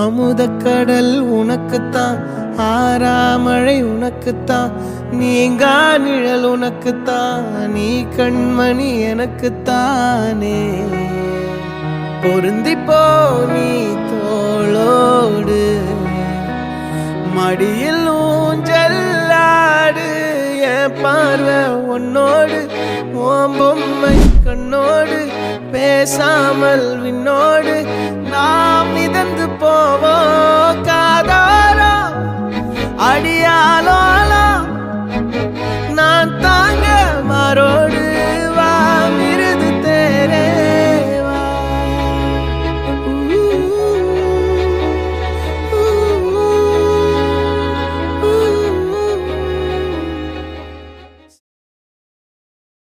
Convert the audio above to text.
அமுதக்கடல் உனக்குத்தான், ஆறாமழை உனக்குத்தான், நீங்கா நிழல் உனக்குத்தான், நீ கண்மணி எனக்குத்தானே. பொருந்திப்போ நீ தோளோடு, மடியில் ஊஞ்சல்லாடு, என் பார்வை உன்னோடு, ஓம் பொம்மை கண்ணோடு, பேசாமல் விண்ணோடு நாம் மிதந்து போவோம் காதாரோ அடியாலோ